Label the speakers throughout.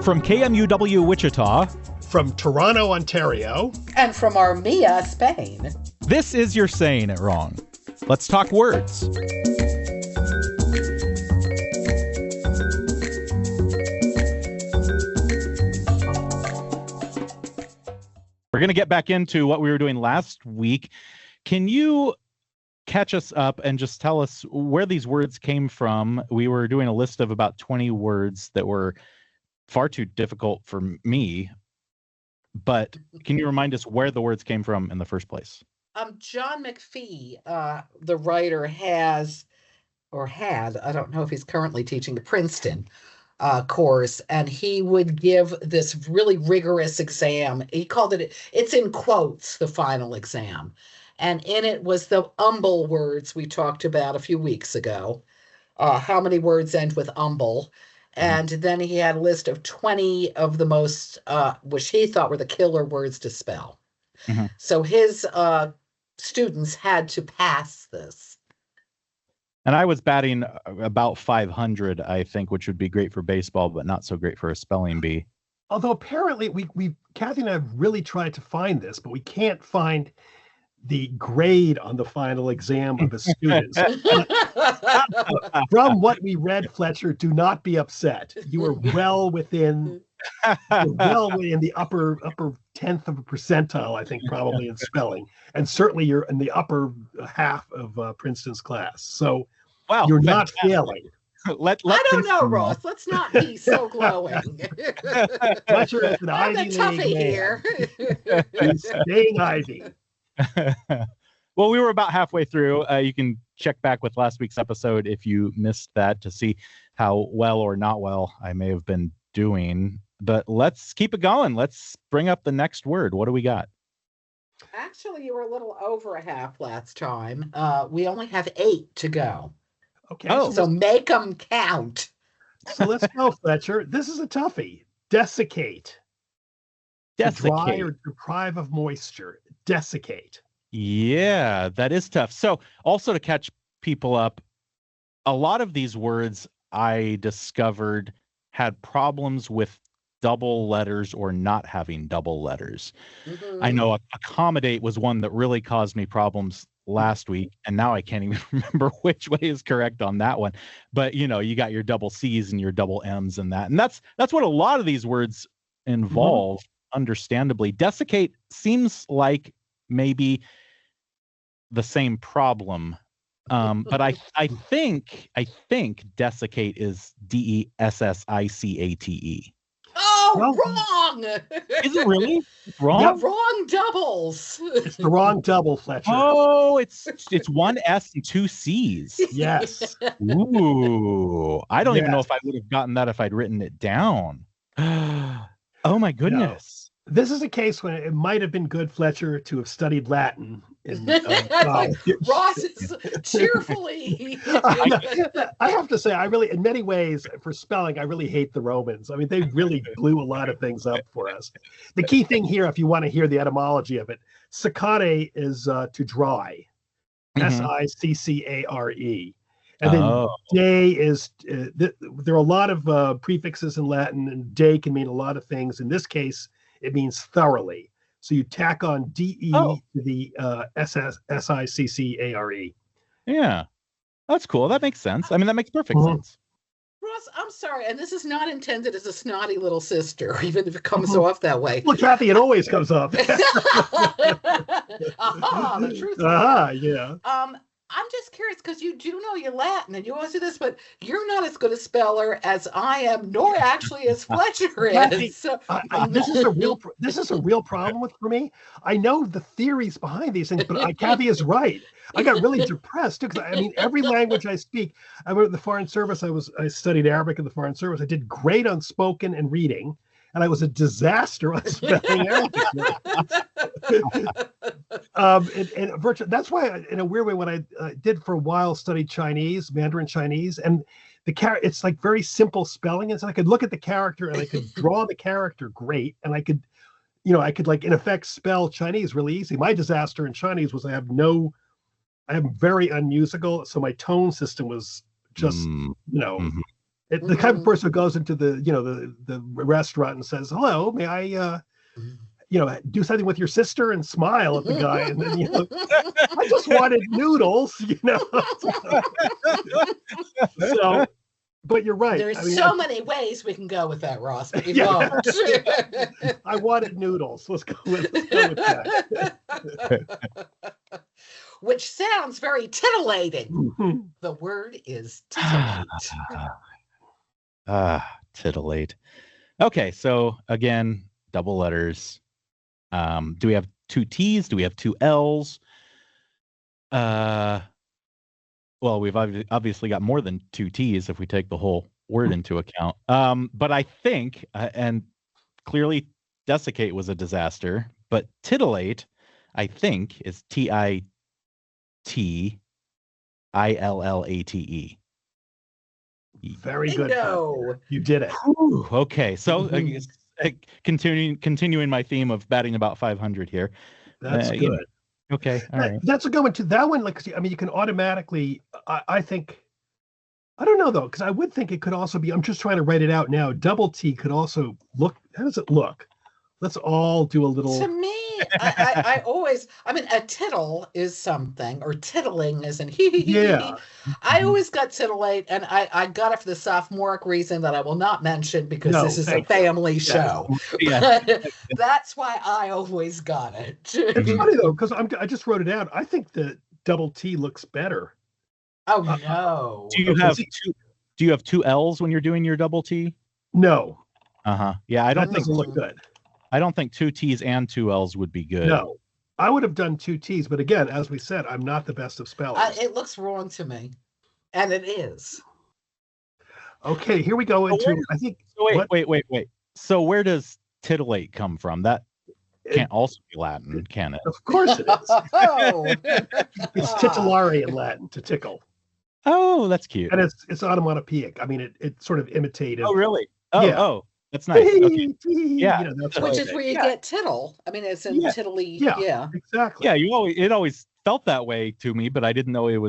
Speaker 1: From KMUW Wichita,
Speaker 2: from Toronto, Ontario,
Speaker 3: and from Armenia, Spain,
Speaker 1: this is You're Saying It Wrong. Let's talk words. We're going to get back into what we were doing last week. Can you catch us up and just tell us where these words came from? We were doing a list of about 20 words that were far too difficult for me, but can you remind us where the words came from in the first place?
Speaker 3: John McPhee, the writer, has or had, I don't know if he's currently teaching the Princeton course, and he would give this really rigorous exam. He called it, it's in quotes, the final exam. And in it was the umble words we talked about a few weeks ago. How many words end with umble? And then he had a list of 20 of the most, which he thought were the killer words to spell. Mm-hmm. So his students had to pass this.
Speaker 1: And I was batting about 500, I think, which would be great for baseball, but not so great for a spelling bee.
Speaker 2: Although apparently we Kathy and I have really tried to find this, but we can't find the grade on the final exam of the students. From what we read, Fletcher, do not be upset. You were well within the upper 10th of a percentile, I think, probably in spelling, and certainly you're in the upper half of Princeton's class. So
Speaker 1: wow,
Speaker 2: you're not failing.
Speaker 3: I don't know, Ross. Let's not be so glowing.
Speaker 2: Fletcher is an
Speaker 3: I'm
Speaker 2: Ivy
Speaker 3: the toughie
Speaker 2: League
Speaker 3: here.
Speaker 2: He's staying Ivy.
Speaker 1: Well, we were about halfway through. You can check back with last week's episode if you missed that to see how well or not well I may have been doing. But let's keep it going. Let's bring up the next word. What do we got?
Speaker 3: Actually, you were a little over a half last time. We only have 8 to go.
Speaker 2: Okay.
Speaker 3: So make them count.
Speaker 2: So let's go, Fletcher. This is a toughie. Desiccate.
Speaker 1: Desiccate.
Speaker 2: Dry or deprive of moisture. Desiccate.
Speaker 1: Yeah, that is tough. So also to catch people up, a lot of these words I discovered had problems with double letters or not having double letters. Mm-hmm. I know accommodate was one that really caused me problems last week, and now I can't even remember which way is correct on that one. But you got your double C's and your double M's and that. And that's what a lot of these words involve, understandably. Desiccate seems like maybe the same problem. But I think desiccate is DESSICATE.
Speaker 3: Oh, well, wrong!
Speaker 1: Is it really? It's wrong?
Speaker 3: Yeah, wrong doubles.
Speaker 2: It's the wrong double, Fletcher.
Speaker 1: Oh, it's one S and 2 C's.
Speaker 2: Yes.
Speaker 1: Ooh. I don't even know if I would have gotten that if I'd written it down. Oh my goodness.
Speaker 2: No. This is a case when it might have been good, Fletcher, to have studied Latin.
Speaker 3: Ross is cheerfully.
Speaker 2: I have to say, I really, in many ways, for spelling, I really hate the Romans. I mean, they really blew a lot of things up for us. The key thing here, if you want to hear the etymology of it, siccare is to dry. SICCARE. And then day is, there are a lot of prefixes in Latin, and day can mean a lot of things. In this case, it means thoroughly. So you tack on DE to the SICCARE.
Speaker 1: Yeah, that's cool. That makes sense. I mean, that makes perfect sense.
Speaker 3: Ross, I'm sorry, and this is not intended as a snotty little sister, even if it comes off that way.
Speaker 2: Well, Kathy, it always comes up.
Speaker 3: The truth.
Speaker 2: Yeah.
Speaker 3: I'm just curious because you do know your Latin and you always do this, but you're not as good a speller as I am, nor actually as Fletcher is. So,
Speaker 2: this is a real problem for me. I know the theories behind these things, but Kathy is right. I got really depressed too, because I mean, every language I speak. I went to the Foreign Service. I studied Arabic in the Foreign Service. I did great on spoken and reading, and I was a disaster on spelling Arabic. And virtually, that's why, in a weird way, what I did for a while, studied Chinese, Mandarin Chinese, and it's like very simple spelling. And so I could look at the character and I could draw the character great, and I could like in effect spell Chinese really easy. My disaster in Chinese was I am very unmusical, so my tone system was just The type of person who goes into the restaurant and says, "Hello, may I do something with your sister," and smile at the guy, and then I just wanted noodles, So, but you're right.
Speaker 3: There's so many ways we can go with that, Ross, but you won't.
Speaker 2: I wanted noodles. Let's go with that.
Speaker 3: Which sounds very titillating. The word is titillate.
Speaker 1: Titillate. Okay, so again, double letters. Do we have 2 T's? Do we have 2 L's? Well, we've obviously got more than 2 T's if we take the whole word into account. But I think, and clearly desiccate was a disaster, but titillate, I think, is TITILLATE.
Speaker 2: Very good.
Speaker 3: No.
Speaker 2: You did it.
Speaker 1: Whew, okay, so continuing my theme of batting about 500 here.
Speaker 2: That's good.
Speaker 1: Okay, all right.
Speaker 2: That's a good one too. That one, like, I mean, you can automatically. I think. I don't know though, because I would think it could also be. I'm just trying to write it out now. Double T could also look. How does it look? Let's all do a little.
Speaker 3: To me, I always, I mean, a tittle is something, or tittling is an
Speaker 2: Yeah.
Speaker 3: I always got titillate, and I got it for the sophomoric reason that I will not mention because this is a family show.
Speaker 1: Yeah.
Speaker 3: That's why I always got it.
Speaker 2: It's funny though, because I just wrote it down. I think the double T looks better.
Speaker 3: Oh no!
Speaker 1: Do you have 2 L's when you're doing your double T?
Speaker 2: No.
Speaker 1: Yeah, I don't
Speaker 2: that
Speaker 1: think
Speaker 2: doesn't look good.
Speaker 1: I don't think 2 T's and 2 L's would be good.
Speaker 2: No, I would have done 2 T's, but again, as we said, I'm not the best of spellers.
Speaker 3: It looks wrong to me, and it is.
Speaker 2: Okay, here we go into. I think.
Speaker 1: So wait. So where does titillate come from? That can't also be Latin, can it?
Speaker 2: Of course it is.
Speaker 3: Oh,
Speaker 2: It's titillare in Latin, to tickle.
Speaker 1: Oh, that's cute.
Speaker 2: And it's onomatopoeic. I mean, it sort of imitated.
Speaker 1: Oh, really?
Speaker 2: Yeah.
Speaker 1: That's nice. Okay.
Speaker 2: Yeah,
Speaker 3: which is where you get tittle. I mean, it's in tiddly. Yeah,
Speaker 2: exactly.
Speaker 1: Yeah, it always felt that way to me, but I didn't know it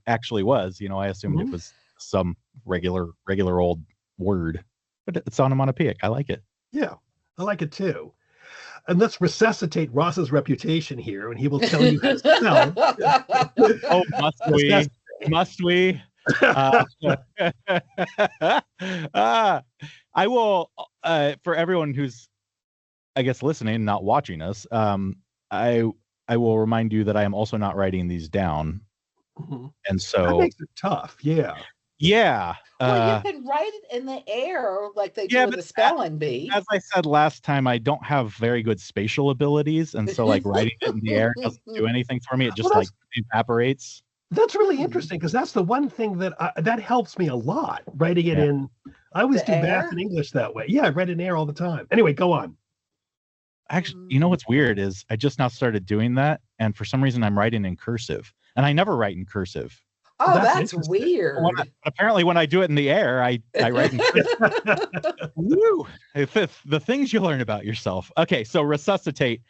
Speaker 1: actually was. I assumed it was some regular old word, but it's onomatopoeic. I like it.
Speaker 2: Yeah, I like it too. And let's resuscitate Ross's reputation here, and he will tell you how to spell.
Speaker 1: Oh, must we? Must we? I will, for everyone who's, I guess, listening, not watching us, I will remind you that I am also not writing these down. And so
Speaker 2: that makes it tough. Yeah.
Speaker 1: Yeah.
Speaker 3: Well, you can write it in the air like they do in the spelling bee.
Speaker 1: As I said last time, I don't have very good spatial abilities, and so writing it in the air doesn't do anything for me. It just evaporates.
Speaker 2: That's really interesting because that's the one thing that helps me a lot. Writing it in, I always do math and English that way. Yeah, I write in air all the time. Anyway, go on.
Speaker 1: Actually, you know what's weird is I just now started doing that, and for some reason I'm writing in cursive, and I never write in cursive.
Speaker 3: Oh, that's weird.
Speaker 1: Apparently, when I do it in the air, I write in cursive. Woo! The things you learn about yourself. Okay, so resuscitate,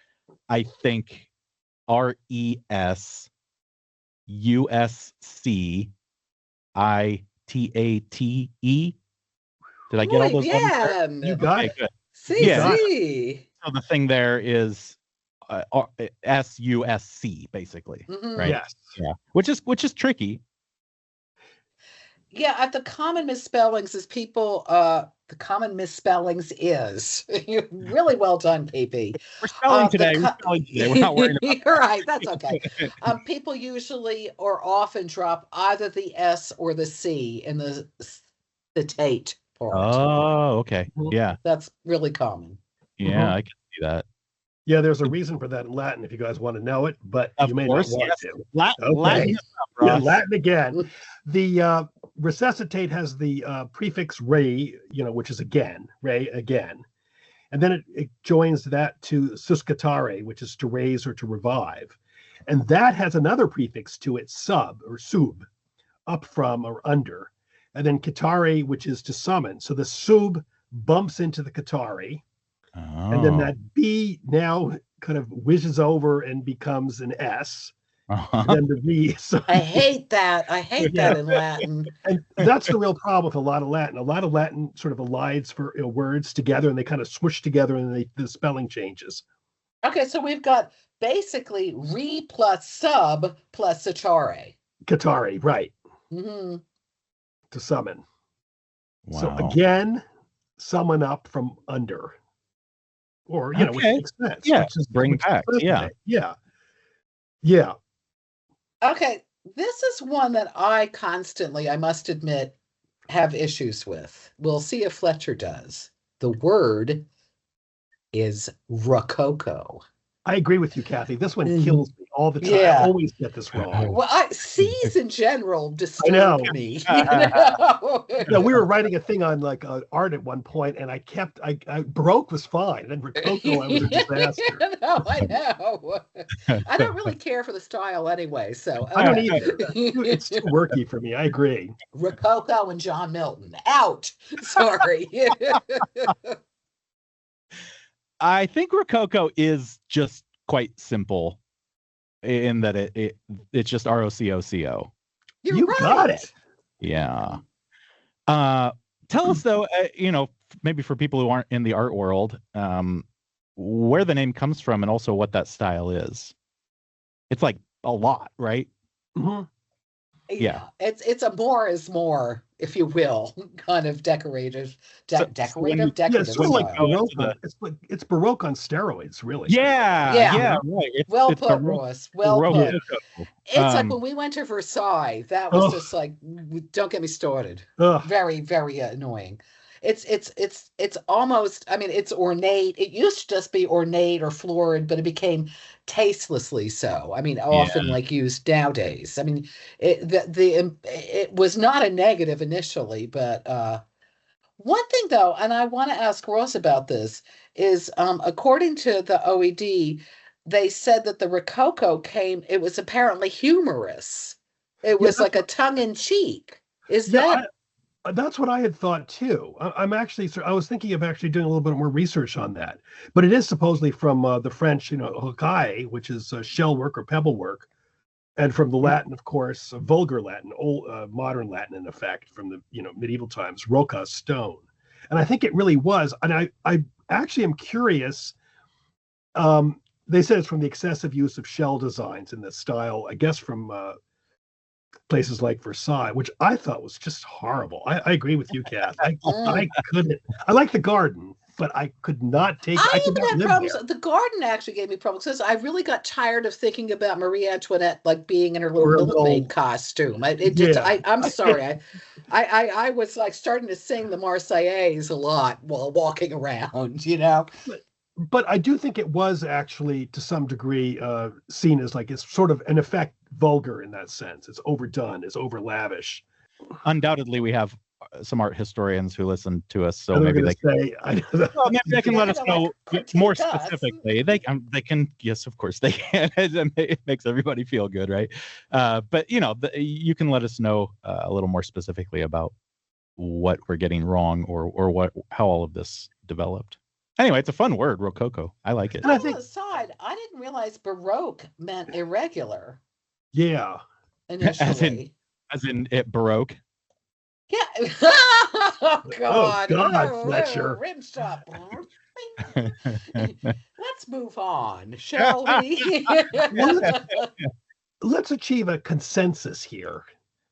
Speaker 1: I think, RESUSCITATE. Did I get all those?
Speaker 3: Yeah,
Speaker 2: you got it.
Speaker 1: Good.
Speaker 3: See.
Speaker 1: So the thing there is SUSC, basically, right?
Speaker 2: Yes.
Speaker 1: Yeah. Which is tricky.
Speaker 3: Yeah, the common misspellings is the common misspellings is. You're really well done, PP.
Speaker 1: We're spelling today. We're not worried about
Speaker 3: You're right. That's okay. People usually or often drop either the S or the C in the tate part.
Speaker 1: Oh, okay. Yeah.
Speaker 3: That's really common.
Speaker 1: Yeah, I can see that.
Speaker 2: Yeah, there's a reason for that in Latin if you guys want to know it, but you may not want to.
Speaker 1: Latin,
Speaker 2: Latin again. The resuscitate has the prefix re, which is again, again. And then it joins that to suscitare, which is to raise or to revive. And that has another prefix to it, sub or sub, up from or under. And then kitare, which is to summon. So the sub bumps into the kitare. And then that B now kind of whizzes over and becomes an S.
Speaker 1: Uh-huh.
Speaker 2: than the V. So,
Speaker 3: I hate that. I hate
Speaker 2: Yeah.
Speaker 3: that in Latin.
Speaker 2: and that's the real problem with a lot of Latin. A lot of Latin sort of aligns for words together, and they kind of swoosh together, and the spelling changes.
Speaker 3: Okay, so we've got basically re plus sub plus satare.
Speaker 2: Katari, right?
Speaker 3: Mm-hmm.
Speaker 2: To summon.
Speaker 1: Wow.
Speaker 2: So again, summon up from under, or which
Speaker 1: Okay.
Speaker 2: makes sense.
Speaker 1: Yeah,
Speaker 2: Which is
Speaker 1: bring back. Yeah.
Speaker 2: Yeah.
Speaker 3: Okay, this is one that I constantly, I must admit, have issues with. We'll see if Fletcher does. The word is rococo.
Speaker 2: I agree with you, Kathy. This one kills me all the time.
Speaker 3: Yeah.
Speaker 2: I always get this wrong.
Speaker 3: Well, C's in general
Speaker 2: know.
Speaker 3: disturb me. You know?
Speaker 2: Yeah, we were writing a thing on like art at one point, and I Baroque was fine, and then Rococo, I was a disaster.
Speaker 3: No, I know. I don't really care for the style anyway, so
Speaker 2: I don't either. It's too worky for me. I agree.
Speaker 3: Rococo and John Milton out. Sorry.
Speaker 1: I think Rococo is just quite simple in that it's just ROCOCO.
Speaker 3: You're
Speaker 2: You
Speaker 3: right.
Speaker 2: got it.
Speaker 1: Yeah. Tell us though, maybe for people who aren't in the art world, where the name comes from and also what that style is. It's like a lot, right?
Speaker 2: Mm-hmm.
Speaker 1: Yeah.
Speaker 3: It's a more is more, if you will, kind of decorative
Speaker 2: It's sort of
Speaker 3: style.
Speaker 2: like Baroque. It's Baroque on steroids, really.
Speaker 1: Yeah, right.
Speaker 3: Well
Speaker 1: it's
Speaker 3: put,
Speaker 1: Baroque.
Speaker 3: Ross. Well put.
Speaker 1: Rococo.
Speaker 3: It's like when we went to Versailles. That was just like, don't get me started.
Speaker 2: Ugh.
Speaker 3: Very, very annoying. It's almost. I mean, it's ornate. It used to just be ornate or florid, but it became tastelessly so. I mean, often like used nowadays. I mean, it was not a negative initially, but one thing though, and I want to ask Ross about this, is according to the OED, they said that the Rococo it was apparently humorous. It was like a tongue-in-cheek. Is that?
Speaker 2: That's what I had thought too. I was thinking of actually doing a little bit more research on that, but it is supposedly from the French, hokai, which is shell work or pebble work, and from the Latin, of course, vulgar Latin, old modern Latin in effect, from the medieval times, roca, stone, and I think it really was. And I actually am curious. They said it's from the excessive use of shell designs in this style, I guess from places like Versailles, which I thought was just horrible. I agree with you, Kath. I couldn't. I like the garden, but I could not take.
Speaker 3: I even
Speaker 2: had
Speaker 3: problems.
Speaker 2: There.
Speaker 3: The garden actually gave me problems because I really got tired of thinking about Marie Antoinette like being in her little milkmaid costume. I'm sorry. I was like starting to sing the Marseillaise a lot while walking around.
Speaker 2: But I do think it was actually to some degree seen as like it's sort of in effect vulgar in that sense. It's overdone, it's over lavish.
Speaker 1: Undoubtedly, we have some art historians who listen to us, so maybe they can let us know more specifically. They can, yes, of course they can. It makes everybody feel good, right? But you can let us know a little more specifically about what we're getting wrong or how all of this developed. Anyway, it's a fun word, Rococo. I like it.
Speaker 3: And I think aside, I didn't realize Baroque meant irregular.
Speaker 2: Yeah.
Speaker 3: Initially.
Speaker 2: As
Speaker 1: in it Baroque.
Speaker 3: Yeah. Oh God.
Speaker 2: Fletcher.
Speaker 3: Rim shot. Let's move on, shall we?
Speaker 2: Let's achieve a consensus here.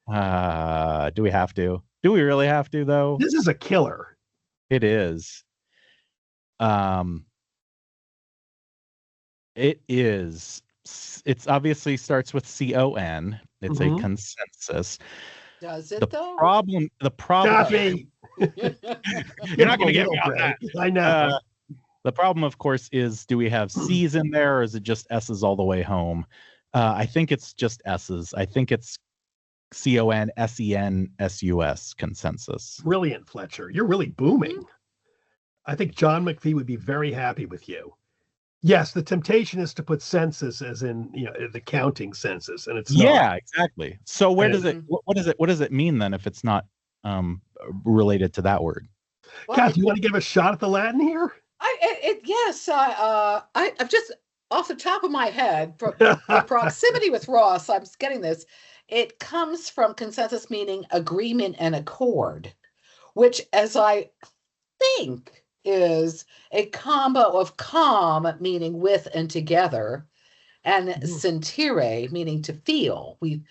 Speaker 1: Do we have to? Do we really have to, though?
Speaker 2: This is a killer.
Speaker 1: It is. It is. It's obviously starts with CON. It's a consensus.
Speaker 3: Does it though?
Speaker 2: The problem.
Speaker 1: You're not going to get me on that.
Speaker 2: I know.
Speaker 1: The problem, of course, is do we have C's in there, or is it just S's all the way home? I think it's just S's. I think it's CONSENSUS consensus.
Speaker 2: Brilliant, Fletcher. You're really booming. I think John McPhee would be very happy with you. Yes, the temptation is to put census as in the counting census, and it's not.
Speaker 1: Exactly. So where does it? What does it mean then if it's not related to that word?
Speaker 2: Well, Kath, you want to give a shot at the Latin here?
Speaker 3: Yes. I've just off the top of my head, the proximity with Ross, I'm getting this. It comes from consensus, meaning agreement and accord, which, as I think, is a combo of calm, meaning with and together, and sentire, meaning to feel. We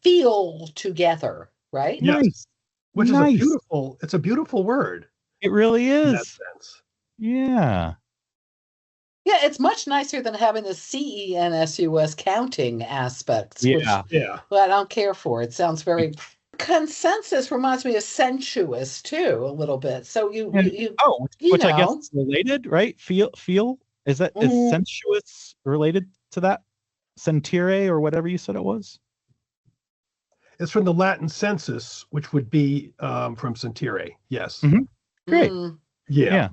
Speaker 3: feel together, right?
Speaker 2: Yes.
Speaker 1: Nice.
Speaker 2: Which
Speaker 1: Nice.
Speaker 2: is it's a beautiful word.
Speaker 1: It really
Speaker 2: In that
Speaker 1: is.
Speaker 2: sense.
Speaker 1: Yeah.
Speaker 3: Yeah, it's much nicer than having the CENSUS counting aspects,
Speaker 1: Yeah.
Speaker 3: which I don't care for. It sounds very... Consensus reminds me of sensuous, too, a little bit. So
Speaker 1: which I guess is related, right? Feel is sensuous related to that? Sentire or whatever you said it was?
Speaker 2: It's from the Latin sensus, which would be from sentire. Yes.
Speaker 1: Mm-hmm. Great.
Speaker 2: Yeah.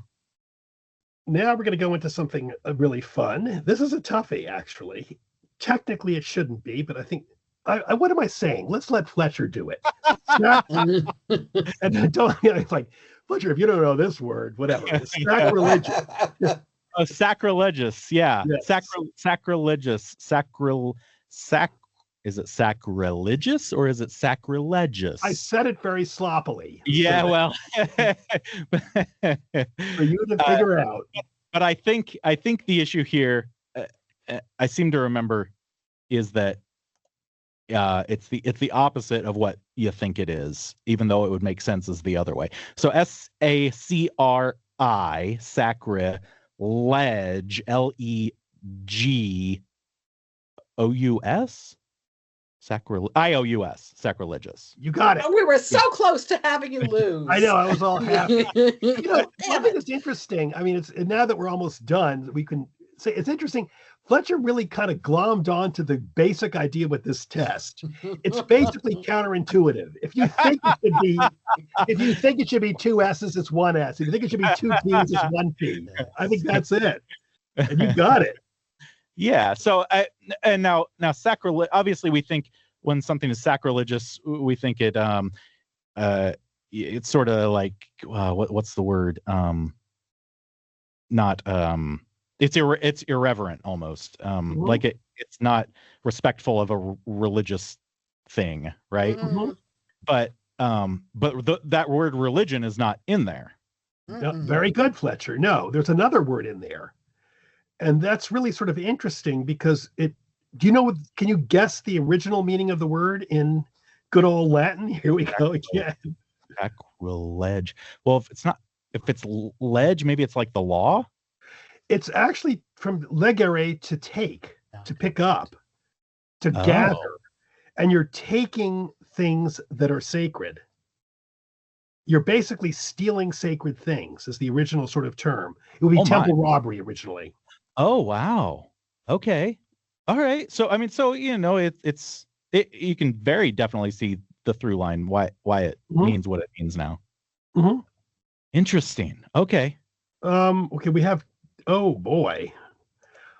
Speaker 2: Now we're going to go into something really fun. This is a toughie, actually. Technically, it shouldn't be, but I think... what am I saying? Let's let Fletcher do it. And it's like, Fletcher, if you don't know this word, whatever. Sacrilegious.
Speaker 1: Sacrilegious, yeah.
Speaker 2: Yes.
Speaker 1: Sacrilegious. Is it sacrilegious or is it sacrilegious?
Speaker 2: I said it very sloppily.
Speaker 1: Yeah, well.
Speaker 2: For you to figure out.
Speaker 1: But I think the issue here, I seem to remember, is that it's the opposite of what you think it is, even though it would make sense as the other way. So SACRI, sacrilege, LEGOUS, IOUS, sacrilegious.
Speaker 2: You got it.
Speaker 3: We were so close to having you lose.
Speaker 2: I know. I was all happy. One thing that's interesting. I mean, it's now that we're almost done, we can say it's interesting. Fletcher really kind of glommed onto the basic idea with this test. It's basically counterintuitive. If you think it should be two S's, it's one S. If you think it should be two P's, it's one P. I think that's it. And you got it.
Speaker 1: Yeah. So now sacrilege. Obviously, we think when something is sacrilegious, we think it it's sort of like what's the word? It's irreverent almost. Like it's not respectful of a religious thing, right? But that word religion is not in there.
Speaker 2: No, very good, Fletcher. No, there's another word in there. And that's really sort of interesting because can you guess the original meaning of the word in good old Latin? Here we go again.
Speaker 1: Sacrilege. Well, if it's ledge, maybe it's like the law.
Speaker 2: It's actually from legere, to take, to pick up, to gather. And you're taking things that are sacred. You're basically stealing sacred things is the original sort of term. It would be temple robbery originally.
Speaker 1: Oh, wow. Okay. All right. So, I mean, you can very definitely see the through line, why it means what it means now. Interesting. Okay.
Speaker 2: Okay, we have... Oh boy.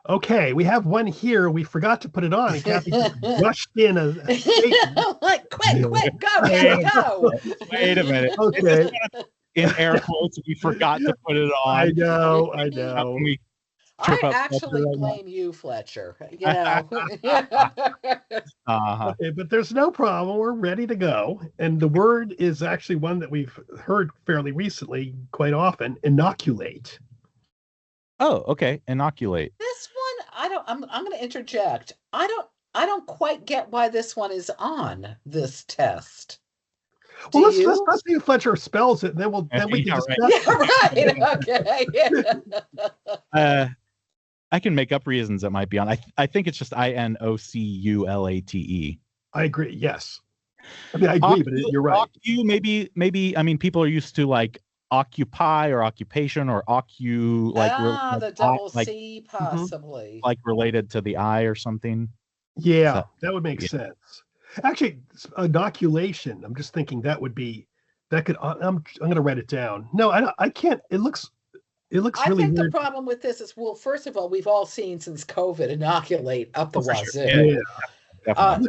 Speaker 2: Okay, we have one here. We forgot to put it on. And Kathy just rushed in a statement.
Speaker 3: Like, quick, go.
Speaker 1: Wait a minute.
Speaker 2: Okay.
Speaker 1: In air quotes, we forgot to put it on.
Speaker 2: I know.
Speaker 3: I actually blame you, Fletcher. Okay,
Speaker 2: but there's no problem. We're ready to go. And the word is actually one that we've heard fairly recently, quite often, inoculate.
Speaker 1: Oh, okay. Inoculate.
Speaker 3: This one, I'm going to interject. I don't quite get why this one is on this test.
Speaker 2: Well, let's see if Fletcher spells it, and then we can discuss.
Speaker 3: Right. Okay.
Speaker 1: I can make up reasons it might be on. I think it's just INOCULATE.
Speaker 2: I agree. Yes. I mean, I agree, but you're right.
Speaker 1: Maybe. I mean, people are used to like occupy or occupation or
Speaker 3: the double C possibly,
Speaker 1: like related to the eye or something.
Speaker 2: Yeah, that would make sense. Actually, inoculation. I'm just thinking that could. I'm going to write it down. No, I can't. It looks
Speaker 3: I
Speaker 2: really
Speaker 3: think
Speaker 2: weird.
Speaker 3: The problem with this is, well, first of all, we've all seen since COVID inoculate up the wazoo.
Speaker 2: Sure.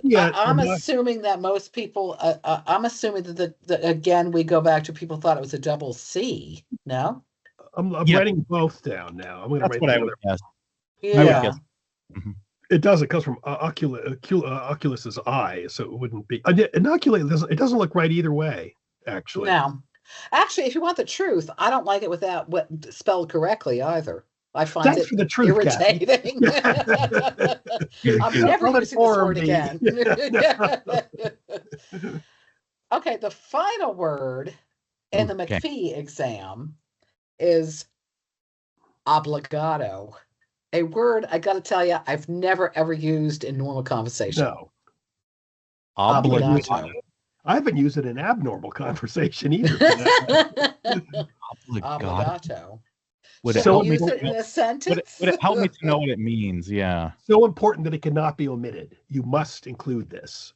Speaker 2: Yeah.
Speaker 3: I'm assuming that most people, I'm assuming that again, we go back to people thought it was a double C. No?
Speaker 2: I'm writing both down now. I'm going to write
Speaker 1: what I would guess.
Speaker 3: Yeah.
Speaker 1: Mhm.
Speaker 2: It does. It comes from oculus's eye, so it wouldn't be inoculate. It doesn't look right either way. Actually,
Speaker 3: No. Actually, if you want the truth, I don't like it without what spelled correctly either. I find
Speaker 2: thanks
Speaker 3: it
Speaker 2: for the truth, Kathy.
Speaker 3: irritating. I'm never
Speaker 2: Well
Speaker 3: using this word
Speaker 2: informed,
Speaker 3: again.
Speaker 2: No.
Speaker 3: Okay, the final word in the
Speaker 1: Okay.
Speaker 3: McPhee exam is obligato. A word I got to tell you, I've never ever used in normal conversation.
Speaker 2: No,
Speaker 3: Obligato.
Speaker 2: I haven't used it in abnormal conversation either.
Speaker 3: Obligato.
Speaker 1: Would
Speaker 3: Should
Speaker 1: it help
Speaker 3: we
Speaker 1: me?
Speaker 3: use it in a sentence?
Speaker 1: Would it help me to know what it means? Yeah.
Speaker 2: So important that it cannot be omitted. You must include this.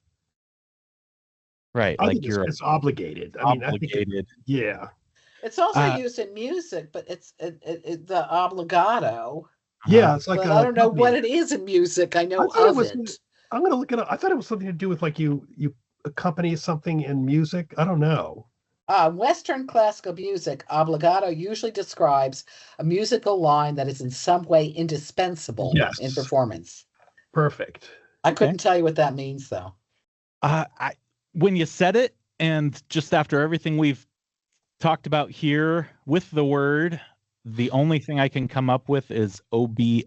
Speaker 1: Right.
Speaker 2: I
Speaker 1: Like
Speaker 2: think
Speaker 1: you're
Speaker 2: it's obligated. I mean, I think
Speaker 1: obligated.
Speaker 2: yeah.
Speaker 3: It's also
Speaker 1: Uh,
Speaker 3: used in music, but it's the obligato.
Speaker 2: Yeah, it's like
Speaker 3: But
Speaker 2: a
Speaker 3: I don't know what
Speaker 2: company.
Speaker 3: it is in music. I know
Speaker 2: I thought it
Speaker 3: of
Speaker 2: was.
Speaker 3: it.
Speaker 2: I'm going to look it up. I thought it was something to do with like you accompany something in music. I don't know.
Speaker 3: Western classical music, obligato usually describes a musical line that is in some way indispensable
Speaker 2: Yes.
Speaker 3: in performance.
Speaker 2: Perfect.
Speaker 3: I
Speaker 1: Okay.
Speaker 3: couldn't tell you what that means, though.
Speaker 1: When you said it, and just after everything we've talked about here with the word, the only thing I can come up with is obligato.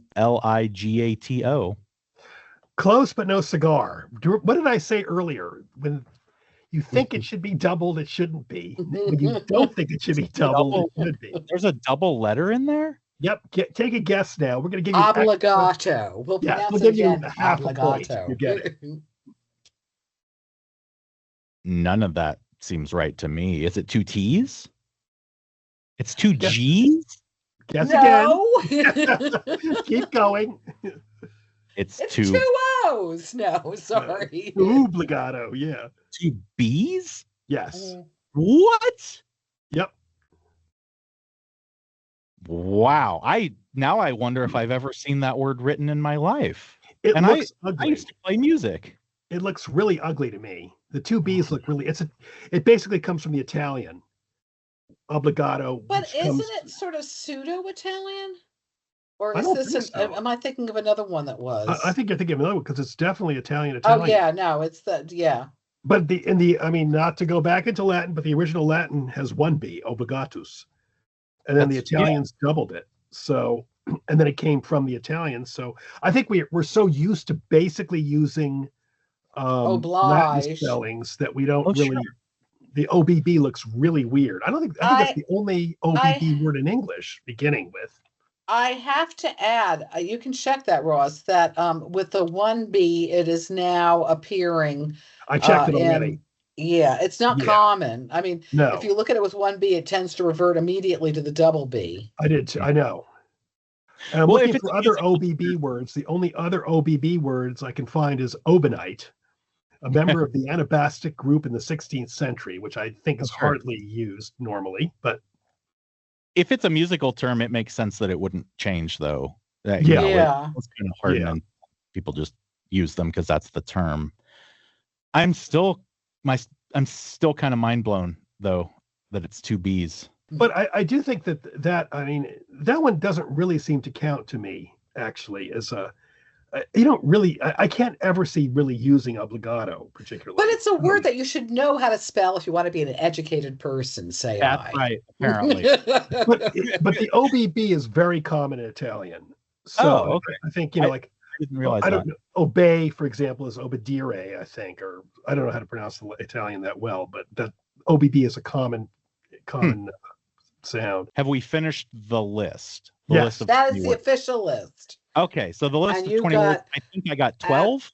Speaker 2: Close, but no cigar. What did I say earlier? When you think it should be doubled, it shouldn't be. When you don't think it should be doubled, it should be.
Speaker 1: There's a double letter in there?
Speaker 2: Yep. Take a guess now. We're going to give you
Speaker 3: Obligato. We'll
Speaker 2: Yeah,
Speaker 3: pronounce
Speaker 2: we'll
Speaker 3: it
Speaker 2: give you
Speaker 3: again.
Speaker 2: a half a point.
Speaker 3: Obligato.
Speaker 2: You get it.
Speaker 1: None of that seems right to me. Is it two T's? It's two
Speaker 2: Guess-
Speaker 1: G's?
Speaker 2: Guess
Speaker 3: No.
Speaker 2: again. Keep going.
Speaker 1: It's
Speaker 3: It's
Speaker 1: two
Speaker 3: two O's. No, sorry.
Speaker 2: Obligato. Yeah.
Speaker 1: two B's?
Speaker 2: Yes.
Speaker 1: What?
Speaker 2: Yep.
Speaker 1: Wow. I wonder if I've ever seen that word written in my life.
Speaker 2: It
Speaker 1: And
Speaker 2: looks
Speaker 1: I
Speaker 2: ugly.
Speaker 1: used to play music.
Speaker 2: It looks really ugly to me. The two B's look really. It basically comes from the Italian. Obligato.
Speaker 3: But
Speaker 2: which
Speaker 3: isn't
Speaker 2: comes-
Speaker 3: it sort of pseudo-Italian? Or
Speaker 2: I
Speaker 3: is
Speaker 2: don't
Speaker 3: this
Speaker 2: think so.
Speaker 3: am I thinking of another one that was?
Speaker 2: I think you're thinking of another one because it's definitely Italian.
Speaker 3: Oh yeah, no, it's yeah.
Speaker 2: But I mean, not to go back into Latin, but the original Latin has one B, obligatus, and then the Italians doubled it. So, and then it came from the Italians. So I think we're so used to basically using Latin
Speaker 3: Oblige.
Speaker 2: spellings that we don't really.
Speaker 1: Sure.
Speaker 2: The OBB looks really weird. I think that's the only OBB word in English beginning with.
Speaker 3: I have to add, you can check that, Ross, that with the 1B, it is now appearing.
Speaker 2: I checked it already.
Speaker 3: Yeah, it's not common. I mean,
Speaker 2: No.
Speaker 3: if you look at it with 1B, it tends to revert immediately to the double B.
Speaker 2: I did. I know. And I'm looking for other OBB words. The only other OBB words I can find is obanite, a member of the Anabastic group in the 16th century, which I think is hardly used normally. But
Speaker 1: if it's a musical term, it makes sense that it wouldn't change, though. It's kind of hard, and people just use them because that's the term. I'm still kind of mind blown, though, that it's two B's.
Speaker 2: But I do think that I mean, that one doesn't really seem to count to me, actually, as a. You don't really. I can't ever see really using obligato particularly.
Speaker 3: But it's a word that you should know how to spell if you want to be an educated person. Say
Speaker 1: that's right. Apparently,
Speaker 2: but the OBB is very common in Italian. So I think
Speaker 1: I didn't realize
Speaker 2: I don't know. Obey, for example, is obedire, I think, or I don't know how to pronounce the Italian that well, but that OBB is a common sound.
Speaker 1: Have we finished the list?
Speaker 2: Yes.
Speaker 3: That is the official list.
Speaker 1: Okay, so the list
Speaker 3: And
Speaker 1: of
Speaker 3: you
Speaker 1: 20 words, I think I got 12.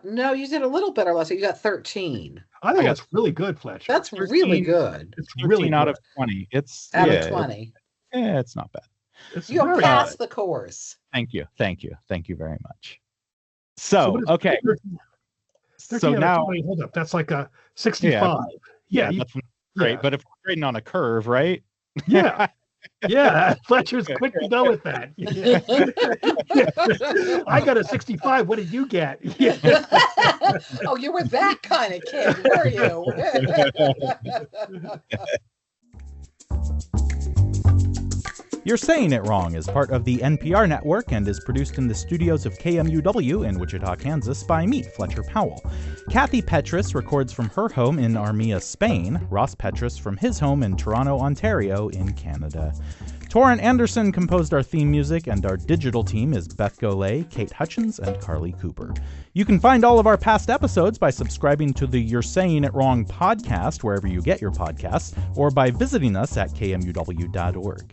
Speaker 3: No, you did a little better, Leslie. You got 13.
Speaker 2: I think that's really good, Fletcher.
Speaker 3: That's
Speaker 1: 13,
Speaker 3: really good.
Speaker 2: It's
Speaker 1: 13
Speaker 2: really
Speaker 1: out
Speaker 2: good.
Speaker 1: of 20. It's
Speaker 3: Out of 20.
Speaker 1: It's not bad.
Speaker 2: It's very
Speaker 3: passed
Speaker 2: good.
Speaker 3: the course.
Speaker 1: Thank you very much. So
Speaker 2: what is
Speaker 1: okay.
Speaker 2: 13
Speaker 1: So
Speaker 2: out of
Speaker 1: now,
Speaker 2: 20, hold up, that's like a 65. Yeah,
Speaker 1: that's great. But if we're grading on a curve, right?
Speaker 2: Yeah. Yeah, Fletcher's quick to go with that. I got a 65. What did you get?
Speaker 3: Oh, you were that kind of kid, were you?
Speaker 1: You're Saying It Wrong is part of the NPR network and is produced in the studios of KMUW in Wichita, Kansas by me, Fletcher Powell. Kathy Petrus records from her home in Armia, Spain, Ross Petrus from his home in Toronto, Ontario in Canada. Torrin Anderson composed our theme music, and our digital team is Beth Golay, Kate Hutchins, and Carly Cooper. You can find all of our past episodes by subscribing to the You're Saying It Wrong podcast wherever you get your podcasts, or by visiting us at kmuw.org.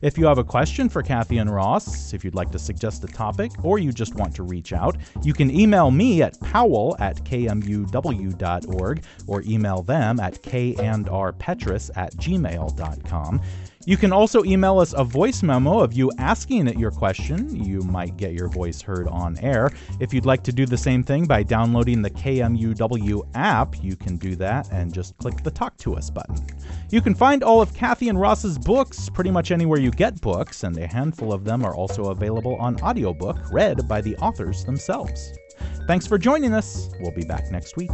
Speaker 1: If you have a question for Kathy and Ross, if you'd like to suggest a topic, or you just want to reach out, you can email me at powell@kmuw.org or email them at kandrpetrus@gmail.com. You can also email us a voice memo of you asking it your question. You might get your voice heard on air. If you'd like to do the same thing by downloading the KMUW app, you can do that and just click the Talk to Us button. You can find all of Kathy and Ross's books pretty much anywhere you get books, and a handful of them are also available on audiobook, read by the authors themselves. Thanks for joining us. We'll be back next week.